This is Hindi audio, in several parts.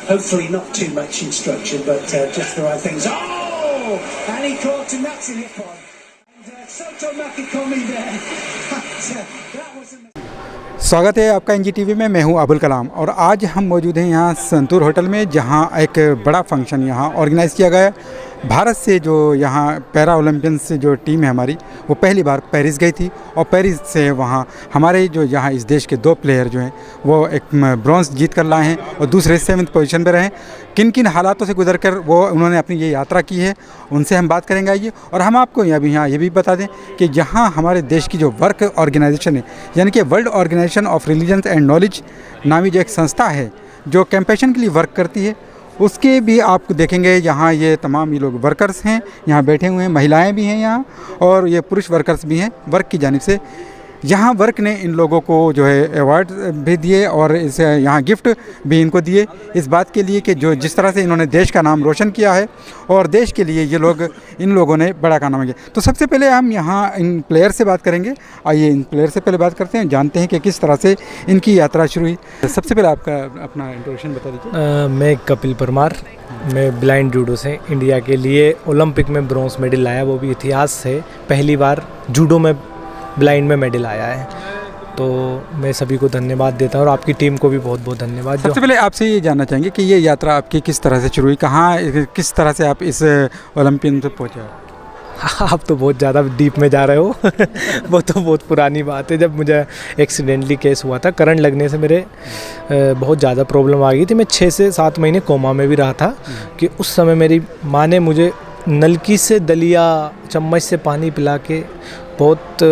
Hopefully not too much instruction, but just the right things. Oh, and he caught him. That's in it for him. And Soto Makikomi there. That was amazing. स्वागत है आपका एनजीटीवी में। मैं हूं अबुल कलाम और आज हम मौजूद हैं यहां संतूर होटल में, जहां एक बड़ा फंक्शन यहां ऑर्गेनाइज़ किया गया है। भारत से जो यहां पैरा ओलंपियंस से जो टीम है हमारी, वो पहली बार पेरिस गई थी और पेरिस से वहां हमारे जो यहाँ इस देश के 2 प्लेयर जो हैं वो एक ब्रॉन्ज जीत कर लाए हैं और दूसरे 7th पोजीशन पर रहे। किन किन हालातों से गुजर कर वो उन्होंने अपनी ये यात्रा की है, उनसे हम बात करेंगे आइए। और हम आपको यहाँ ये भी बता दें कि यहाँ हमारे देश की जो वर्क ऑर्गेनाइजेशन है, यानी कि world organisation of religions and knowledge नामी जो एक संस्था है जो कैंपेशन के लिए वर्क करती है, उसके भी आप देखेंगे यहाँ ये तमाम ये लोग वर्कर्स हैं, यहाँ बैठे हुए हैं। महिलाएं भी हैं यहाँ और ये पुरुष वर्कर्स भी हैं वर्क की जानिब से। यहाँ वर्क ने इन लोगों को जो है अवार्ड भी दिए और इस यहाँ गिफ्ट भी इनको दिए, इस बात के लिए कि जो जिस तरह से इन्होंने देश का नाम रोशन किया है और देश के लिए ये लोग इन लोगों ने बड़ा काम किया। तो सबसे पहले हम यहाँ इन प्लेयर से बात करेंगे। आइए इन प्लेयर से पहले बात करते हैं, जानते हैं कि किस तरह से इनकी यात्रा शुरू हुई। सबसे पहले आपका अपना इंट्रोडक्शन बता दीजिए। मैं कपिल परमार, मैं ब्लाइंड जूडो से इंडिया के लिए ओलंपिक में ब्रॉन्ज मेडल लाया, वो भी इतिहास से पहली बार जूडो में ब्लाइंड में मेडल आया है। तो मैं सभी को धन्यवाद देता हूँ और आपकी टीम को भी बहुत बहुत धन्यवाद। सबसे पहले आपसे ये जानना चाहेंगे कि ये यात्रा आपकी किस तरह से शुरू हुई, कहाँ किस तरह से आप इस ओलंपियन से पहुँचे? आप तो बहुत ज़्यादा डीप में जा रहे हो वो तो बहुत पुरानी बात है। जब मुझे एक्सीडेंटली केस हुआ था, करंट लगने से मेरे बहुत ज़्यादा प्रॉब्लम आ गई थी। मैं 6 से 7 महीने कोमा में भी रहा था कि उस समय मेरी माँ ने मुझे नलकी से दलिया चम्मच से पानी पिला के बहुत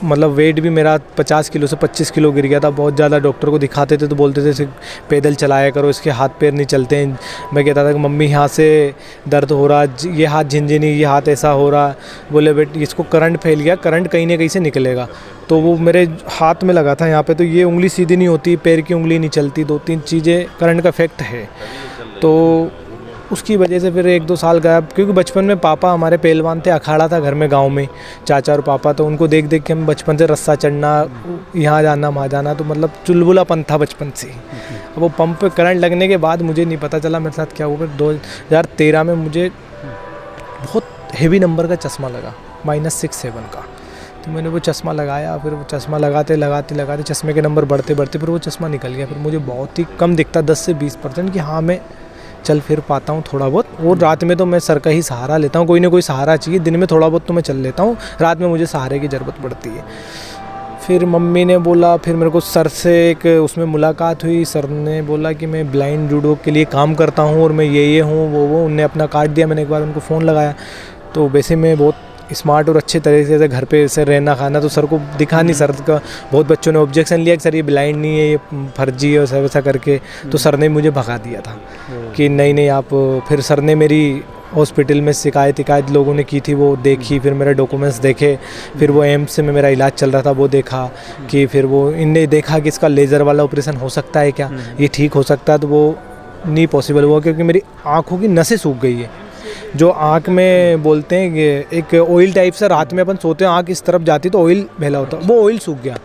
मतलब वेट भी मेरा 50 किलो से 25 किलो गिर गया था। बहुत ज़्यादा डॉक्टर को दिखाते थे तो बोलते थे पैदल चलाया करो, इसके हाथ पैर नहीं चलते हैं। मैं कहता था कि मम्मी यहाँ से दर्द हो रहा, ये हाथ झिनझिनी, ये हाथ ऐसा हो रहा। बोले बेट इसको करंट फैल गया, करंट कहीं ना कहीं से निकलेगा। तो वो मेरे हाथ में लगा था यहाँ पे, तो ये उंगली सीधी नहीं होती, पैर की उंगली नहीं चलती, 2-3 चीज़ें करंट का इफेक्ट है। तो उसकी वजह से फिर 1-2 साल गया, क्योंकि बचपन में पापा हमारे पहलवान थे, अखाड़ा था घर में गांव में, चाचा और पापा। तो उनको देख देख के हम बचपन से रस्सा चढ़ना, यहाँ जाना वहाँ जाना, तो मतलब चुलबुलापन था बचपन से। अब वो पंप पे करंट लगने के बाद मुझे नहीं पता चला मेरे साथ क्या हुआ। फिर 2013 में मुझे बहुत हेवी नंबर का चश्मा लगा, -6-7 का। तो मैंने वो चश्मा लगाया, फिर वो चश्मा लगाते चश्मे के नंबर बढ़ते फिर वो चश्मा निकल गया। फिर मुझे बहुत ही कम दिखता, 10 से 20% कि हाँ मैं चल फिर पाता हूँ थोड़ा बहुत। और रात में तो मैं सर का ही सहारा लेता हूँ, कोई ना कोई सहारा चाहिए। दिन में थोड़ा बहुत तो मैं चल लेता हूँ, रात में मुझे सहारे की ज़रूरत पड़ती है। फिर मम्मी ने बोला, फिर मेरे को सर से एक उसमें मुलाकात हुई। सर ने बोला कि मैं ब्लाइंड जूडो के लिए काम करता हूँ और मैं ये हूँ वो। उनने अपना कार्ड दिया, मैंने एक बार उनको फ़ोन लगाया। तो वैसे मैं बहुत स्मार्ट और अच्छे तरीके से घर पे से रहना खाना, तो सर को दिखा नहीं। सर का बहुत बच्चों ने ऑब्जेक्शन लिया कि सर ये ब्लाइंड नहीं है, ये फर्जी है, और वैसा करके। तो सर ने मुझे भगा दिया था कि नहीं आप। फिर सर ने मेरी हॉस्पिटल में शिकायत लोगों ने की थी, वो देखी। फिर मेरे डॉक्यूमेंट्स देखे, फिर वो एम्स में मेरा इलाज चल रहा था वो देखा कि फिर वो इनने देखा कि इसका लेज़र वाला ऑपरेशन हो सकता है क्या, ये ठीक हो सकता है। तो वो नहीं पॉसिबल हुआ क्योंकि मेरी आँखों की नसें सूख गई है। जो आँख में बोलते हैं कि एक ऑयल टाइप से, रात में अपन सोते हैं आँख इस तरफ जाती तो ऑयल फैला होता, वो ऑयल सूख गया।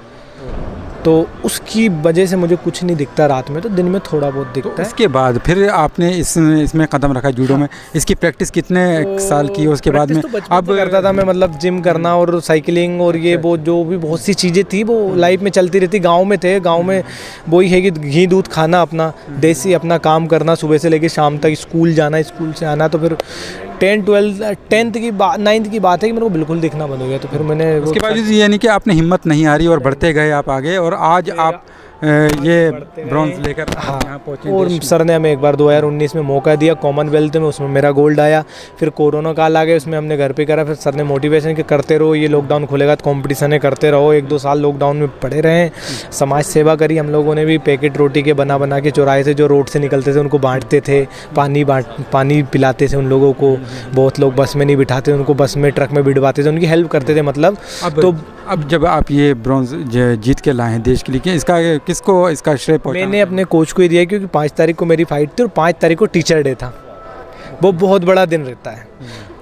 तो उसकी वजह से मुझे कुछ नहीं दिखता रात में, तो दिन में थोड़ा बहुत दिखता है। इसके बाद फिर आपने इसमें कदम रखा जूडो में। इसकी प्रैक्टिस कितने साल की? उसके बाद में तो अब करता था मैं, मतलब जिम करना और साइकिलिंग और ये वो जो भी बहुत सी चीज़ें थी वो लाइफ में चलती रहती। गांव में थे, गांव में वही है कि घी दूध खाना, अपना देसी अपना काम करना, सुबह से लेकर शाम तक स्कूल जाना, स्कूल से आना। तो फिर 10th की 9th की बात है कि मेरे को बिल्कुल दिखना बंद हो गया। तो फिर मैंने उसके बावजूद यानी कि आपने हिम्मत नहीं हारी और बढ़ते गए आप आगे, और आज आप ये ब्रॉन्ज लेकर यहाँ पहुँचे। और सर ने हमें एक बार 2019 में मौका दिया कॉमनवेल्थ में, उसमें मेरा गोल्ड आया। फिर कोरोना काल आ गया, उसमें हमने घर पे करा। फिर सर ने मोटिवेशन कि करते रहो, ये लॉकडाउन खुलेगा तो कॉम्पिटिशन है, करते रहो। 1-2 साल लॉकडाउन में पड़े रहे, समाज सेवा करी हम लोगों ने भी। पैकेट रोटी के बना के चौराहे से जो रोड से निकलते थे उनको बांटते थे, पानी पिलाते थे उन लोगों को। बहुत लोग बस में नहीं बिठाते, उनको बस में ट्रक में बिठवाते थे, उनकी हेल्प करते थे। मतलब अब जब आप ये ब्रॉन्ज जीत के लाए हैं देश के लिए, किसको इसका श्रेय पहुंचा? मैंने अपने कोच को ही दिया, क्योंकि 5 तारीख को मेरी फ़ाइट थी और 5 तारीख को टीचर डे था। वो बहुत बड़ा दिन रहता है।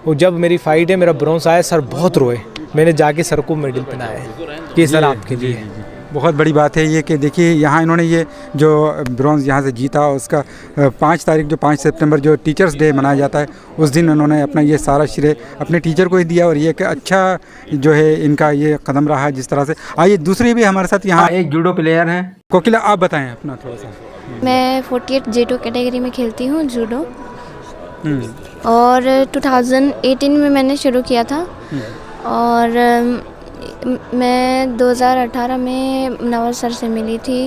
और जब मेरी फ़ाइट है, मेरा ब्रॉन्ज आया, सर बहुत रोए। मैंने जाके सर को मेडल पहनाया है कि सर आपके लिए है। बहुत बड़ी बात है ये कि देखिए यहाँ इन्होंने ये जो ब्रॉन्ज़ यहाँ से जीता, उसका 5 तारीख जो 5 सितंबर जो टीचर्स डे मनाया जाता है, उस दिन उन्होंने अपना ये सारा श्रेय अपने टीचर को ही दिया। और ये एक अच्छा जो है इनका ये कदम रहा है जिस तरह से। आइए दूसरे भी हमारे साथ यहाँ एक जूडो प्लेयर हैं। कोकिला, आप बताएं अपना थोड़ा सा। मैं 48 J2 कैटेगरी में खेलती हूँ जूडो, और 2018 में मैंने शुरू किया था, और मैं 2018 में नवल सर से मिली थी।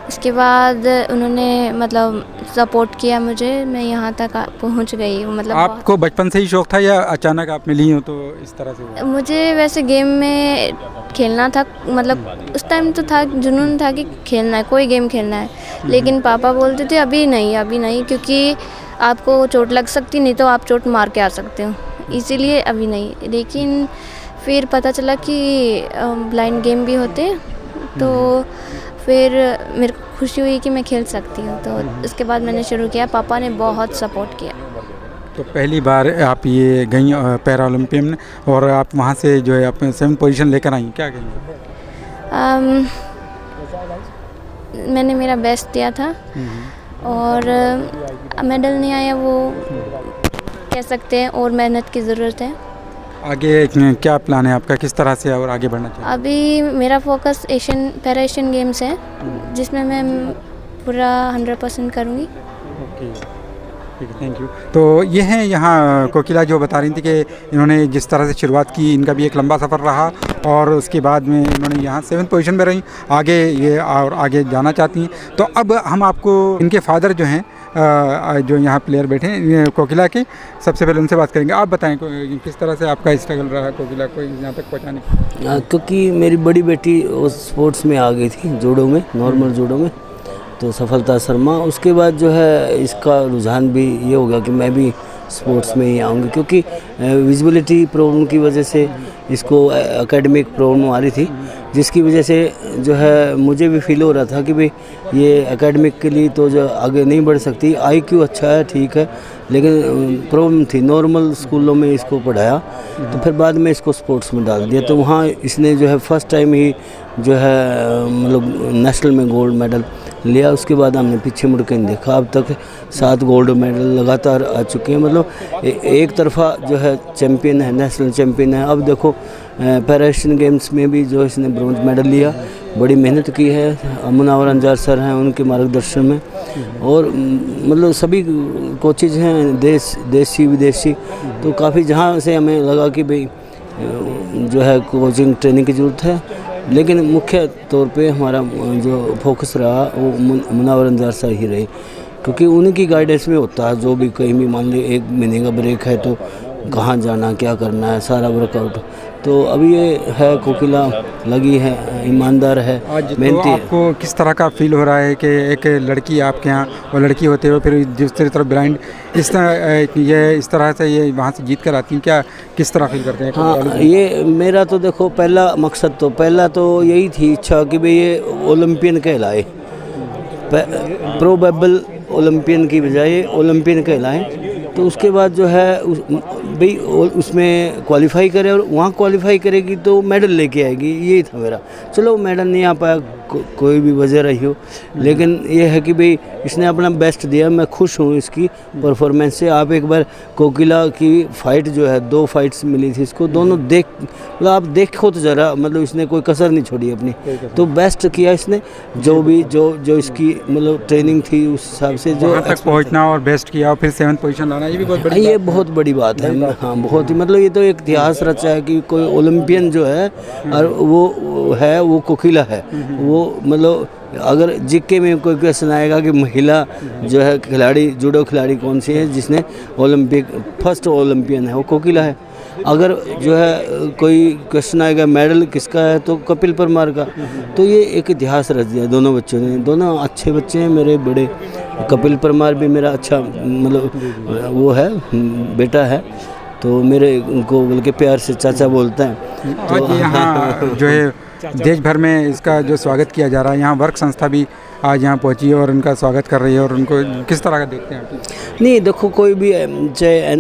इसके बाद उन्होंने मतलब सपोर्ट किया मुझे, मैं यहाँ तक पहुँच गई हूँ। मतलब आपको बचपन से ही शौक था या अचानक आप मिली हो तो इस तरह से हुआ? मुझे वैसे गेम में खेलना था, मतलब उस टाइम तो था, जुनून था कि खेलना है, कोई गेम खेलना है। लेकिन पापा बोलते थे अभी नहीं, क्योंकि आपको चोट लग सकती, नहीं तो आप चोट मार के आ सकते हो, इसीलिए अभी नहीं। लेकिन फिर पता चला कि ब्लाइंड गेम भी होते, तो फिर मेरे को खुशी हुई कि मैं खेल सकती हूँ, तो उसके बाद मैंने शुरू किया। पापा ने बहुत सपोर्ट किया। तो पहली बार आप ये गई पैरा ओलंपियम में, और आप वहाँ से जो है अपने 7th पोजीशन लेकर आई, क्या कहेंगे? मैंने मेरा बेस्ट दिया था, और मेडल नहीं आया वो कह सकते हैं, और मेहनत की ज़रूरत है। आगे क्या प्लान है आपका, किस तरह से और आगे बढ़ना चाहिए? अभी मेरा फोकस पैरा एशियन गेम्स है, जिसमें मैं पूरा 100% करूँगी। ओके, ठीक है, थैंक यू। तो ये हैं यहाँ कोकिला जो बता रही थी कि इन्होंने जिस तरह से शुरुआत की, इनका भी एक लंबा सफ़र रहा, और उसके बाद में इन्होंने यहाँ 7th पोजीशन में रही, आगे ये और आगे जाना चाहती हैं। तो अब हम आपको इनके फादर जो हैं जो यहाँ प्लेयर बैठे हैं कोकिला के, सबसे पहले उनसे बात करेंगे। आप बताएं किस तरह से आपका स्ट्रगल रहा कोकिला को यहाँ तक पहुँचाने का? क्योंकि मेरी बड़ी बेटी उस स्पोर्ट्स में आ गई थी, जूडो में, नॉर्मल जूडो में, तो सफलता शर्मा। उसके बाद जो है इसका रुझान भी ये हो गया कि मैं भी स्पोर्ट्स में ही आऊँगी, क्योंकि विजिबिलिटी प्रॉब्लम की वजह से इसको एकेडमिक प्रॉब्लम आ रही थी, जिसकी वजह से जो है मुझे भी फील हो रहा था कि भाई ये एकेडमिक के लिए तो जो आगे नहीं बढ़ सकती। IQ अच्छा है, ठीक है, लेकिन प्रॉब्लम थी। नॉर्मल स्कूलों में इसको पढ़ाया, तो फिर बाद में इसको स्पोर्ट्स में डाल दिया, तो वहाँ इसने जो है फर्स्ट टाइम ही जो है मतलब नेशनल में गोल्ड मेडल लिया। उसके बाद हमने पीछे मुड़ के नहीं देखा, अब तक 7 गोल्ड मेडल लगातार आ चुके हैं। मतलब एक तरफा जो है चैम्पियन है, नेशनल चैम्पियन है। अब देखो पैरा एशियन गेम्स में भी जो इसने ब्रॉन्ज मेडल लिया, बड़ी मेहनत की है। मुनावर अंजार सर हैं, उनके मार्गदर्शन में, और मतलब सभी कोचेज हैं, देशी विदेशी, तो काफ़ी जहाँ से हमें लगा कि भाई जो है कोचिंग ट्रेनिंग की ज़रूरत है। लेकिन मुख्य तौर पे हमारा जो फोकस रहा वो मुनावर अंजार सर ही रहे, क्योंकि उनकी गाइडेंस में होता है जो भी। कहीं भी मान ली 1 महीने का ब्रेक है तो कहाँ जाना, क्या करना है, सारा वर्कआउट। तो अभी ये है कोकिला लगी है, ईमानदार है, मेहनती है। आपको किस तरह का फील हो रहा है कि एक लड़की आपके यहाँ, और लड़की होते हुए फिर दूसरी तरफ ब्लाइंड, इस तरह से ये वहाँ से जीत कर आती हैं, क्या किस तरह फील करते हैं? हाँ, ये मेरा तो देखो पहला मकसद तो यही थी इच्छा कि भाई ये ओलंपियन कहलाए, प्रोबेबल ओलंपियन की बजाय ओलंपियन कहलाए। तो उसके बाद जो है भाई उसमें क्वालिफाई करे, और वहाँ क्वालिफाई करेगी तो मेडल लेके आएगी, यही था मेरा। चलो मेडल नहीं आ पाया, कोई भी वजह रही हो, लेकिन ये है कि भाई इसने अपना बेस्ट दिया। मैं खुश हूँ इसकी परफॉर्मेंस से। आप एक बार कोकिला की फ़ाइट जो है, 2 फाइट्स मिली थी इसको, दोनों मतलब आप देखो तो ज़रा, मतलब इसने कोई कसर नहीं छोड़ी अपनी, तो बेस्ट किया इसने। जो भी जो इसकी मतलब ट्रेनिंग थी उस हिसाब से जो तक पहुँचना और बेस्ट किया, और फिर 7th पोजीशन लाना, ये भी बहुत बड़ी ये बहुत बड़ी बात है। हाँ, बहुत ही, मतलब ये तो एक इतिहास रचा है कि कोई ओलंपियन जो है, और वो कोकिला है। वो मतलब अगर जीके में कोई क्वेश्चन आएगा कि महिला जो है खिलाड़ी, जूडो खिलाड़ी कौन सी है जिसने फर्स्ट ओलंपियन है, वो कोकिला है। अगर जो है कोई क्वेश्चन आएगा मेडल किसका है, तो कपिल परमार का। तो ये एक इतिहास रच दिया दोनों बच्चों ने। दोनों अच्छे बच्चे हैं मेरे, बड़े। कपिल परमार भी मेरा अच्छा मतलब वो है, बेटा है, तो मेरे उनको बल्कि प्यार से चाचा बोलते हैं। तो यहाँ जो है देश भर में इसका जो स्वागत किया जा रहा है, यहाँ वर्क संस्था भी आज यहाँ पहुँची है और उनका स्वागत कर रही है, और उनको किस तरह का देखते हैं आप? नहीं देखो, कोई भी चाहे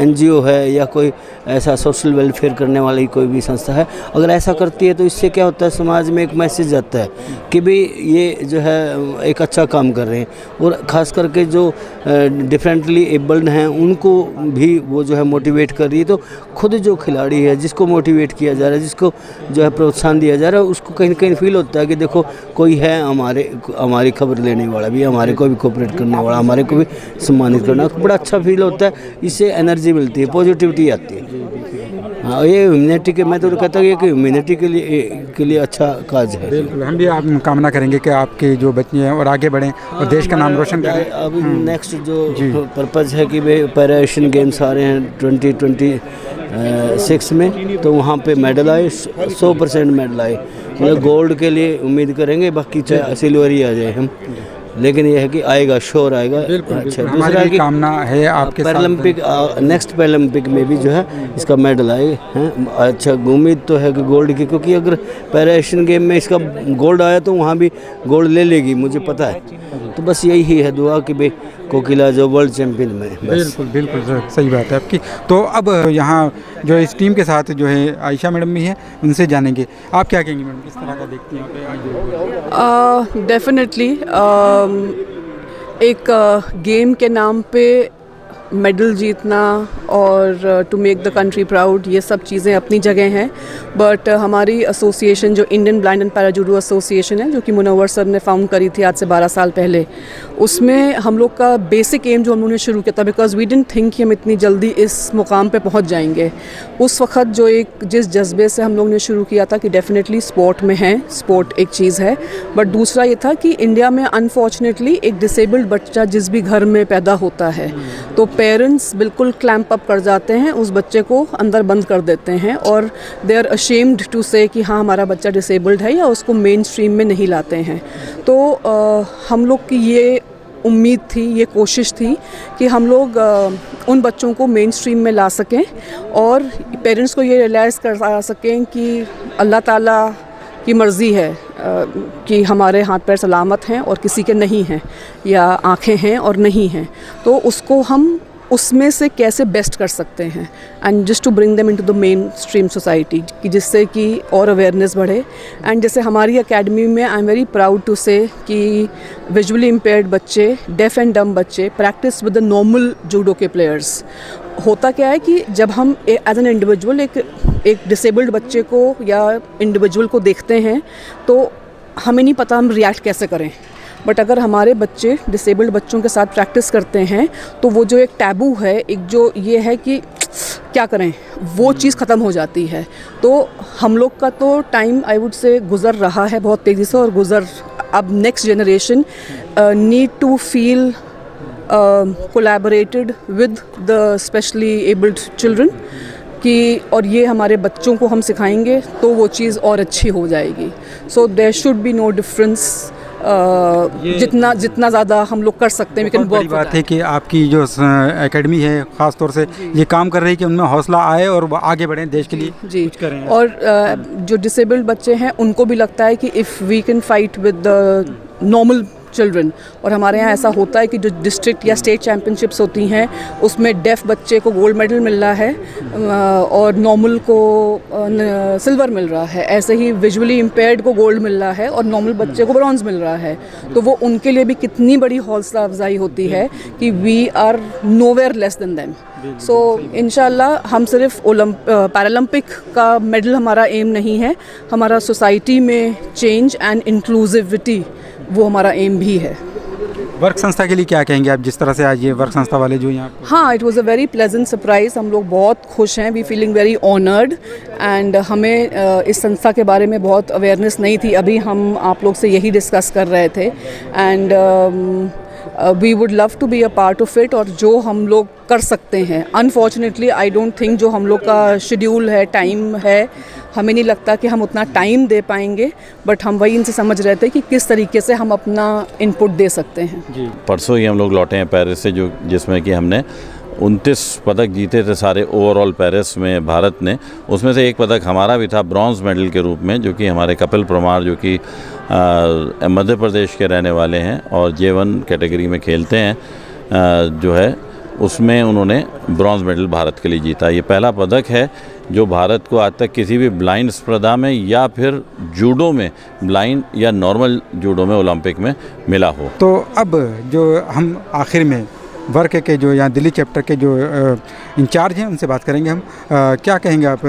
NGO है या कोई ऐसा सोशल वेलफेयर करने वाली कोई भी संस्था है, अगर ऐसा करती है तो इससे क्या होता है, समाज में एक मैसेज आता है कि भी ये जो है एक अच्छा काम कर रहे हैं। और ख़ास करके जो डिफरेंटली एबल्ड हैं उनको भी वो जो है मोटिवेट कर रही है। तो खुद जो खिलाड़ी है, जिसको मोटिवेट किया जा रहा है, जिसको जो है प्रोत्साहन दिया जा रहा है, उसको कहीं ना कहीं फील होता है कि देखो कोई है हमारी खबर लेने वाला भी, हमारे को भी कोऑपरेट करने वाला, हमारे को भी सम्मानित करना, बड़ा अच्छा फील होता है। इससे एनर्जी मिलती है, पॉजिटिविटी आती है। हाँ, ये इम्यूनिटी के, मैं तो कहता हूँ कि इम्यूनिटी के लिए अच्छा काज है। बिल्कुल, हम भी आप कामना करेंगे कि आपके जो बच्चे हैं और आगे बढ़ें और देश का नाम रोशन करें। अब नेक्स्ट जो पर्पज़ है कि भाई पैरा एशियन गेम्स आ रहे हैं 2026 में, तो वहाँ पे मेडल आए, 100% मेडल आए। मतलब गोल्ड के लिए उम्मीद करेंगे, बाकी चाहे सिल्वर ही आ जाए हम, लेकिन यह है कि आएगा, श्योर आएगा। अच्छा, दूसरा की कामना है आपके पैरालंपिक, नेक्स्ट पैरालंपिक में भी जो है इसका मेडल आए हैं। अच्छा, उम्मीद तो है कि गोल्ड की, क्योंकि अगर पैरा एशियन गेम में इसका गोल्ड आया तो वहाँ भी गोल्ड ले लेगी, मुझे पता है। तो बस यही है दुआ कि भाई कोकिला जो वर्ल्ड चैंपियन में। बिल्कुल बिल्कुल सर, सही बात है आपकी। तो अब यहाँ जो इस टीम के साथ जो है आयशा मैडम भी हैं, उनसे जानेंगे। आप क्या कहेंगे मैडम, किस तरह का देखती हैं? डेफिनेटली एक गेम के नाम पे मेडल जीतना और to make the country proud, ये सब चीज़ें अपनी जगह हैं। बट हमारी एसोसिएशन जो Indian blind and para judo association है, जो कि मुनव्वर सर ने फाउंड करी थी आज से 12 साल पहले, उसमें हम लोग का बेसिक एम जो हम लोगों ने शुरू किया था, बिकॉज वी डिडंट थिंक कि हम इतनी जल्दी इस मुकाम पे पहुंच जाएंगे। उस वक्त जिस जज्बे से हम लोग ने शुरू किया था कि डेफिनेटली स्पोर्ट में है, स्पोर्ट एक चीज़ है, बट दूसरा ये था कि इंडिया में अनफॉर्चुनेटली एक डिसेबल्ड बच्चा जिस भी घर में पैदा होता है, तो पेरेंट्स बिल्कुल क्लैंप अप कर जाते हैं, उस बच्चे को अंदर बंद कर देते हैं और they are ashamed to say कि हाँ हमारा बच्चा डिसेबल्ड है, या उसको मेन स्ट्रीम में नहीं लाते हैं। तो हम लोग की ये उम्मीद थी, ये कोशिश थी कि हम लोग उन बच्चों को मेन स्ट्रीम में ला सकें और पेरेंट्स को ये रियलाइज़ करा सकें कि अल्लाह ताला की मर्ज़ी है कि हमारे हाथ पैर सलामत हैं और किसी के नहीं हैं, या आँखें हैं और नहीं हैं, तो उसको हम उसमें से कैसे बेस्ट कर सकते हैं, and just to bring them into the mainstream society, कि जिससे कि और अवेयरनेस बढ़े। एंड जैसे हमारी एकेडमी में I am very proud to say कि विजुअली इम्पेयर्ड बच्चे, डेफ एंड डम बच्चे practice with the normal judo के प्लेयर्स। होता क्या है कि जब हम एज एन इंडिविजुअल एक डिसेबल्ड बच्चे को या इंडिविजुअल को देखते हैं तो हमें नहीं पता हम रिएक्ट कैसे करें, बट अगर हमारे बच्चे डिसेबल्ड बच्चों के साथ प्रैक्टिस करते हैं तो वो जो एक टैबू है, एक जो ये है कि क्या करें, वो चीज़ ख़त्म हो जाती है। तो हम लोग का तो टाइम आई वुड से गुज़र रहा है बहुत तेज़ी से, और अब next generation need to feel collaborated with the specially abled children, कि और ये हमारे बच्चों को हम सिखाएंगे तो वो चीज़ और अच्छी हो जाएगी। So there should be no difference, जितना ज़्यादा हम लोग कर सकते हैं। बड़ी बात है कि आपकी जो एकेडमी है ख़ास तौर से ये काम कर रही है कि उनमें हौसला आए और वो आगे बढ़ें, देश के लिए जी कुछ करें। और जो डिसेबल्ड बच्चे हैं उनको भी लगता है कि if we can fight with the normal children, और हमारे यहाँ ऐसा होता है कि जो डिस्ट्रिक्ट या स्टेट चैम्पियनशिप्स होती हैं उसमें डेफ बच्चे को गोल्ड मेडल मिल रहा है और नॉर्मल को सिल्वर मिल रहा है, ऐसे ही विजुअली इम्पेयर्ड को गोल्ड मिल रहा है और नॉर्मल बच्चे को ब्रॉन्ज मिल रहा है। तो वो उनके लिए भी कितनी बड़ी हौसला अफजाई होती है कि we are nowhere less than them. So इंशाल्लाह हम सिर्फ पैरालंपिक का मेडल हमारा एम नहीं है, हमारा सोसाइटी में चेंज एंड इंक्लूसिविटी वो हमारा एम भी है। वर्क संस्था के लिए क्या कहेंगे आप, जिस तरह से आज ये वर्क संस्था वाले जो यहाँ? हाँ, it was a very pleasant surprise, हम लोग बहुत खुश हैं, we feeling very honoured, and हमें इस संस्था के बारे में बहुत अवेयरनेस नहीं थी, अभी हम आप लोग से यही डिस्कस कर रहे थे, and we would love to be a part of it, और जो हम लोग कर सकते हैं, अनफॉर्चुनेटली आई डोंट थिंक जो हम लोग का शेड्यूल है, टाइम है, हमें नहीं लगता कि हम उतना टाइम दे पाएंगे, बट हम वही इनसे समझ रहे थे कि किस तरीके से हम अपना इनपुट दे सकते हैं। जी, परसों ही हम लोग लौटे हैं पेरिस से, जिसमें कि हमने 29 पदक जीते थे सारे ओवरऑल पेरिस में भारत ने। उसमें से एक पदक हमारा भी था ब्रॉन्ज मेडल के रूप में, जो कि हमारे कपिल परमार जो कि मध्य प्रदेश के रहने वाले हैं और J1 कैटेगरी में खेलते हैं, जो है उसमें उन्होंने ब्रॉन्ज़ मेडल भारत के लिए जीता। ये पहला पदक है जो भारत को आज तक किसी भी ब्लाइंड स्पर्धा में या फिर जूडो में, ब्लाइंड या नॉर्मल जूडो में ओलंपिक में मिला हो। तो अब जो हम आखिर में वर्क के जो यहाँ दिल्ली चैप्टर के जो इंचार्ज हैं उनसे बात करेंगे हम। क्या कहेंगे आप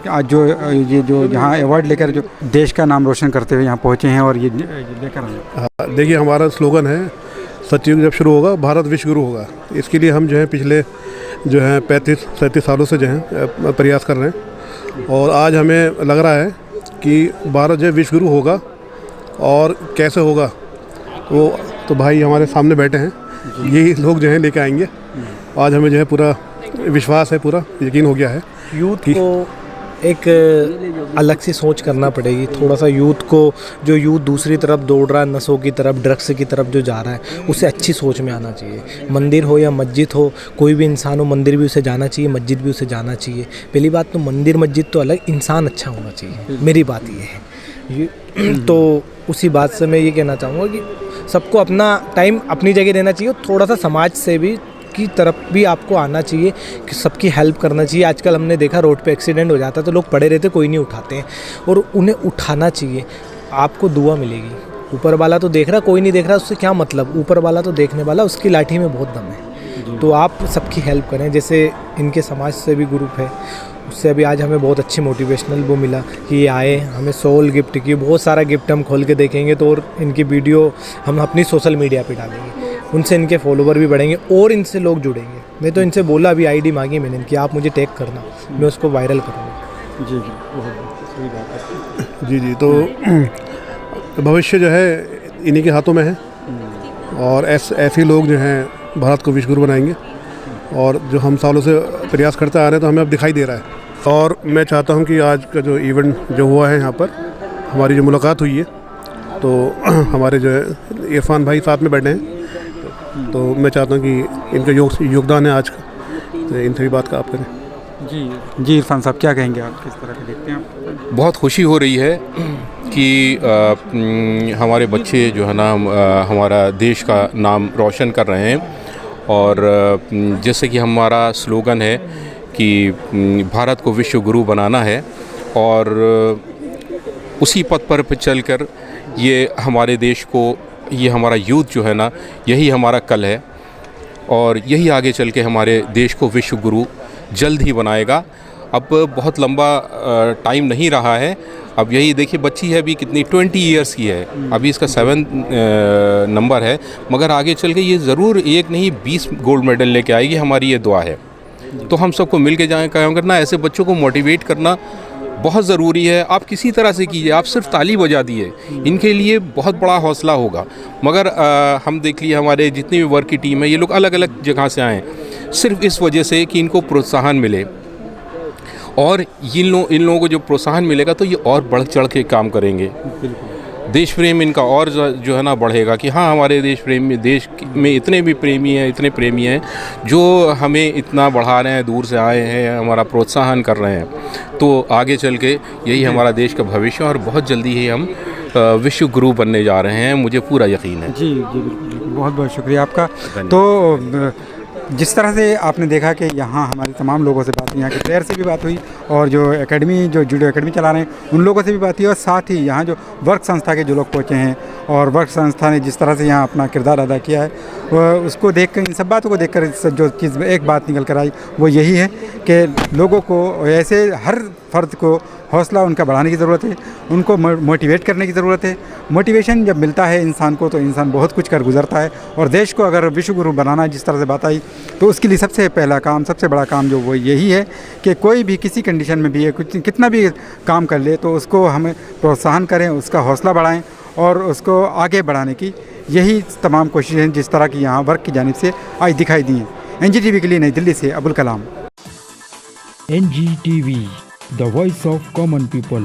आज जो ये जो यहाँ अवार्ड लेकर जो देश का नाम रोशन करते हुए यहाँ पहुँचे हैं और ये लेकर आए? देखिए, हमारा स्लोगन है सतयुग जब शुरू होगा भारत विश्व गुरु होगा। इसके लिए हम जो है पिछले जो है 35-37 सालों से जो है प्रयास कर रहे हैं और आज हमें लग रहा है कि भारत जो है विश्व गुरु होगा। और कैसे होगा वो तो भाई हमारे सामने बैठे हैं, यही लोग जो हैं लेके आएंगे। आज हमें जो है पूरा विश्वास है, पूरा यकीन हो गया है। यूथ को एक अलग सी सोच करना पड़ेगी थोड़ा सा। यूथ को, जो यूथ दूसरी तरफ दौड़ रहा है, नशों की तरफ, ड्रग्स की तरफ जो जा रहा है, उसे अच्छी सोच में आना चाहिए। मंदिर हो या मस्जिद हो, कोई भी इंसान हो, मंदिर भी उसे जाना चाहिए, मस्जिद भी उसे जाना चाहिए। पहली बात तो मंदिर मस्जिद तो अलग, इंसान अच्छा होना चाहिए, मेरी बात ये है। तो उसी बात से मैं ये कहना चाहूँगा कि सबको अपना टाइम अपनी जगह देना चाहिए। थोड़ा सा समाज से भी की तरफ भी आपको आना चाहिए कि सबकी हेल्प करना चाहिए। आजकल हमने देखा रोड पे एक्सीडेंट हो जाता है तो लोग पड़े रहते, कोई नहीं उठाते हैं, और उन्हें उठाना चाहिए। आपको दुआ मिलेगी, ऊपर वाला तो देख रहा, कोई नहीं देख रहा, उससे क्या मतलब, ऊपर वाला तो देखने वाला, उसकी लाठी में बहुत दम है। तो आप सबकी हेल्प करें। जैसे इनके समाज से भी ग्रुप है, उससे अभी आज हमें बहुत अच्छी मोटिवेशनल वो मिला कि ये आए, हमें सोल गिफ्ट की, बहुत सारा गिफ्ट हम खोल के देखेंगे। तो और इनकी वीडियो हम अपनी सोशल मीडिया पे डालेंगे, उनसे इनके फॉलोवर भी बढ़ेंगे और इनसे लोग जुड़ेंगे। मैं तो इनसे बोला, अभी आईडी मांगी मैंने इनकी, आप मुझे टैग करना, मैं उसको वायरल करूँगा। जी सही बात है। जी तो भविष्य जो है इन्हीं के हाथों में है और ऐसे लोग जो हैं भारत को विश्व गुरु बनाएंगे। और जो हम सालों से प्रयास करते आ रहे हैं तो हमें अब दिखाई दे रहा है। और मैं चाहता हूं कि आज का जो इवेंट जो हुआ है यहाँ पर, हमारी जो मुलाकात हुई है, तो हमारे जो है इरफान भाई साथ में बैठे हैं, तो मैं चाहता हूं कि इनका योगदान है आज का, तो इनसे भी बात का आप करें। जी इरफान साहब, क्या कहेंगे आप, किस तरह के देखते हैं आप? बहुत खुशी हो रही है कि हमारे बच्चे जो है ना हमारा देश का नाम रोशन कर रहे हैं। और जैसे कि हमारा स्लोगन है कि भारत को विश्व गुरु बनाना है, और उसी पथ पर चलकर ये हमारे देश को, ये हमारा यूथ जो है ना, यही हमारा कल है और यही आगे चल के हमारे देश को विश्व गुरु जल्द ही बनाएगा। अब बहुत लंबा टाइम नहीं रहा है। अब यही देखिए, बच्ची है अभी कितनी, 20 इयर्स की है, अभी इसका 7 नंबर है, मगर आगे चल के ये ज़रूर एक नहीं 20 गोल्ड मेडल लेके आएगी, हमारी ये दुआ है। तो हम सबको मिल के काम करना, ऐसे बच्चों को मोटिवेट करना बहुत ज़रूरी है। आप किसी तरह से कीजिए, आप सिर्फ ताली बजा दिए, इनके लिए बहुत बड़ा हौसला होगा। मगर हम देख लिए हमारे जितनी भी वर्क की टीम है, ये लोग अलग अलग जगह से आए हैं सिर्फ इस वजह से कि इनको प्रोत्साहन मिले, और इन लोगों को जो प्रोत्साहन मिलेगा तो ये और बढ़ चढ़ के काम करेंगे। देश प्रेम इनका और जो है ना बढ़ेगा कि हाँ, हमारे देश में इतने भी प्रेमी हैं, इतने प्रेमी हैं जो हमें इतना बढ़ा रहे हैं, दूर से आए हैं, हमारा प्रोत्साहन कर रहे हैं। तो आगे चल के यही हमारा देश का भविष्य, और बहुत जल्दी ही हम विश्व गुरु बनने जा रहे हैं, मुझे पूरा यकीन है। जी बिल्कुल, बहुत बहुत शुक्रिया आपका। तो जिस तरह से आपने देखा कि यहाँ हमारे तमाम लोगों से बात हुई, यहाँ के प्लेयर से भी बात हुई, और जो एकेडमी, जो जूडो एकेडमी चला रहे हैं उन लोगों से भी बात हुई, और साथ ही यहाँ जो वर्क संस्था के जो लोग पहुँचे हैं और वर्क संस्था ने जिस तरह से यहाँ अपना किरदार अदा किया है, उसको देखकर, इन सब बातों को देखकर जो चीज़ एक बात निकल कर आई वो यही है कि लोगों को ऐसे हर फर्द को हौसला उनका बढ़ाने की ज़रूरत है, उनको मोटिवेट करने की ज़रूरत है। मोटिवेशन जब मिलता है इंसान को तो इंसान बहुत कुछ कर गुजरता है। और देश को अगर विश्व गुरु बनाना, जिस तरह से बात आई, तो उसके लिए सबसे पहला काम, सबसे बड़ा काम जो वो यही है कि कोई भी किसी कंडीशन में भी है, कुछ कितना भी काम कर ले, तो उसको हमें प्रोत्साहन करें, उसका हौसला बढ़ाएं और उसको आगे बढ़ाने की यही तमाम कोशिशें जिस तरह की यहाँ वर्क की जानिब से आज दिखाई दी हैं। NGTV के लिए नई दिल्ली से Abul Kalam. NGTV, the voice of common people।